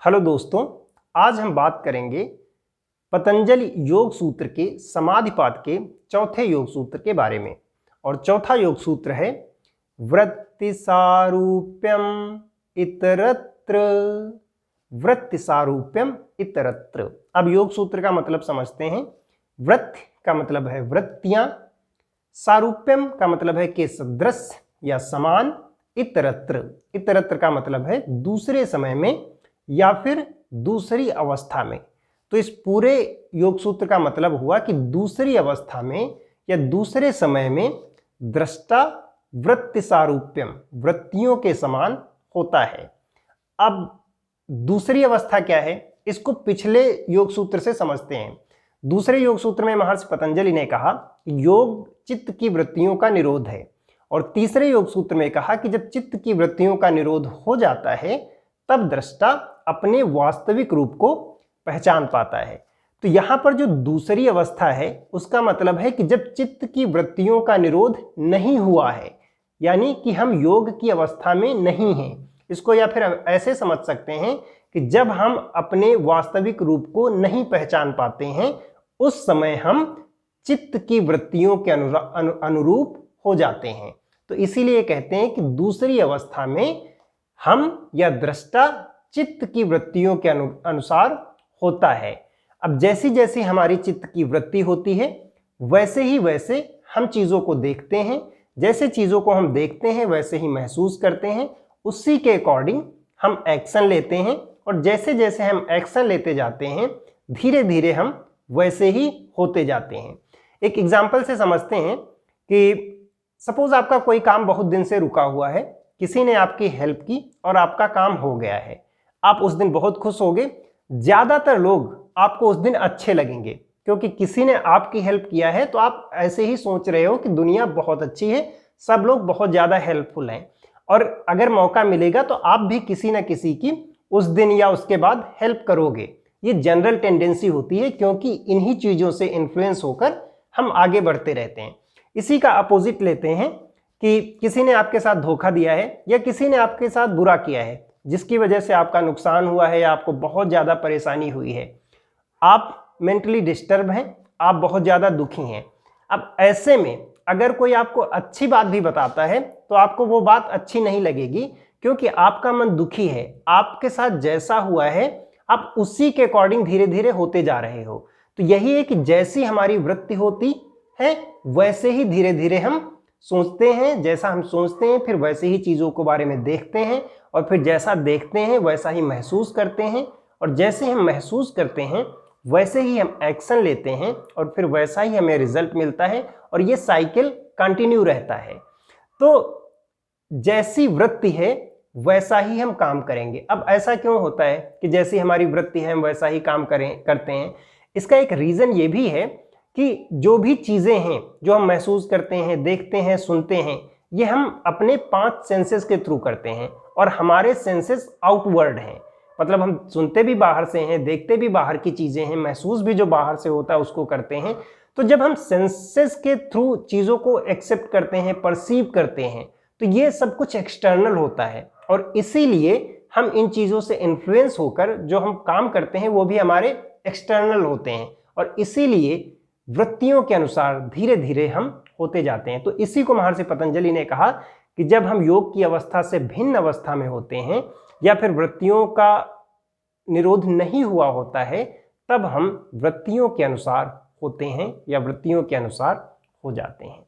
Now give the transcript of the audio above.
Hello दोस्तों, आज हम बात करेंगे पतंजलि योग सूत्र के समाधिपाद के चौथे योग सूत्र के बारे में। और चौथा योग सूत्र है वृत्ति सारूप्यम इतरत्र। वृत्ति सारूप्यम इतरत्र। अब योग सूत्र का मतलब समझते हैं। वृत्ति का मतलब है वृत्तियां, सारूप्यम का मतलब है कि सदृश या समान, इतरत्र, इतरत्र का मतलब है दूसरे समय में या फिर दूसरी अवस्था में। तो इस पूरे योग सूत्र का मतलब हुआ कि दूसरी अवस्था में या दूसरे समय में दृष्टा वृत्ति सारूप्यम, वृत्तियों के समान होता है। अब दूसरी अवस्था क्या है, इसको पिछले योग सूत्र से समझते हैं। दूसरे योग सूत्र में महर्षि पतंजलि ने कहा योग चित्त की वृत्तियों का निरोध है, और तीसरे योग सूत्र में कहा कि जब चित्त की वृत्तियों का निरोध हो जाता है तब दृष्टा अपने वास्तविक रूप को पहचान पाता है। तो यहां पर जो दूसरी अवस्था है उसका मतलब है कि जब चित्त की वृत्तियों का निरोध नहीं हुआ है, यानी कि हम योग की अवस्था में नहीं हैं। इसको या फिर ऐसे समझ सकते हैं कि जब हम अपने वास्तविक रूप को नहीं पहचान पाते हैं उस समय हम चित्त की वृत्तियों के अनुरूप हो जाते हैं। तो इसीलिए कहते हैं कि दूसरी अवस्था में हम या दृष्टा चित्त की वृत्तियों के अनुसार होता है। अब जैसी जैसी हमारी चित्त की वृत्ति होती है वैसे ही वैसे हम चीजों को देखते हैं, जैसे चीजों को हम देखते हैं वैसे ही महसूस करते हैं, उसी के अकॉर्डिंग हम एक्शन लेते हैं, और जैसे जैसे हम एक्शन लेते जाते हैं धीरे धीरे हम वैसे ही होते जाते हैं। एक एग्जाम्पल से समझते हैं कि सपोज आपका कोई काम बहुत दिन से रुका हुआ है, किसी ने आपकी हेल्प की और आपका काम हो गया है। आप उस दिन बहुत खुश होगे। ज्यादातर लोग आपको उस दिन अच्छे लगेंगे क्योंकि किसी ने आपकी हेल्प किया है, तो आप ऐसे ही सोच रहे हो कि दुनिया बहुत अच्छी है, सब लोग बहुत ज्यादा हेल्पफुल हैं, और अगर मौका मिलेगा तो आप भी किसी न किसी की उस दिन या उसके बाद हेल्प करोगे। ये जनरल टेंडेंसी होती है क्योंकि इन्हीं चीजों से इन्फ्लुएंस होकर हम आगे बढ़ते रहते हैं। इसी का अपोजिट लेते हैं कि किसी ने आपके साथ धोखा दिया है या किसी ने आपके साथ बुरा किया है जिसकी वजह से आपका नुकसान हुआ है या आपको बहुत ज़्यादा परेशानी हुई है। आप मेंटली डिस्टर्ब हैं, आप बहुत ज़्यादा दुखी हैं। अब ऐसे में अगर कोई आपको अच्छी बात भी बताता है तो आपको वो बात अच्छी नहीं लगेगी क्योंकि आपका मन दुखी है। आपके साथ जैसा हुआ है आप उसी के अकॉर्डिंग धीरे धीरे होते जा रहे हो। तो यही है कि जैसी हमारी वृत्ति होती है वैसे ही धीरे धीरे हम सोचते हैं, जैसा हम सोचते हैं फिर वैसे ही चीज़ों के बारे में देखते हैं, और फिर जैसा देखते हैं वैसा ही महसूस करते हैं, और जैसे हम महसूस करते हैं वैसे ही हम एक्शन लेते हैं, और फिर वैसा ही हमें रिजल्ट मिलता है, और ये साइकिल कंटिन्यू रहता है। तो जैसी वृत्ति है वैसा ही हम काम करेंगे। अब ऐसा क्यों होता है कि जैसी हमारी वृत्ति है हम वैसा ही काम करते हैं? इसका एक रीज़न ये भी है कि जो भी चीज़ें हैं जो हम महसूस करते हैं, देखते हैं, सुनते हैं, ये हम अपने 5 सेंसेस के थ्रू करते हैं, और हमारे सेंसेस आउटवर्ड हैं। मतलब हम सुनते भी बाहर से हैं, देखते भी बाहर की चीज़ें हैं, महसूस भी जो बाहर से होता है उसको करते हैं। तो जब हम सेंसेस के थ्रू चीज़ों को एक्सेप्ट करते हैं, परसीव करते हैं, तो ये सब कुछ एक्सटर्नल होता है, और इसीलिए हम इन चीज़ों से इन्फ्लुएंस होकर जो हम काम करते हैं वो भी हमारे एक्सटर्नल होते हैं, और इसीलिए वृत्तियों के अनुसार धीरे धीरे हम होते जाते हैं। तो इसी को महर्षि पतंजलि ने कहा कि जब हम योग की अवस्था से भिन्न अवस्था में होते हैं या फिर वृत्तियों का निरोध नहीं हुआ होता है तब हम वृत्तियों के अनुसार होते हैं या वृत्तियों के अनुसार हो जाते हैं।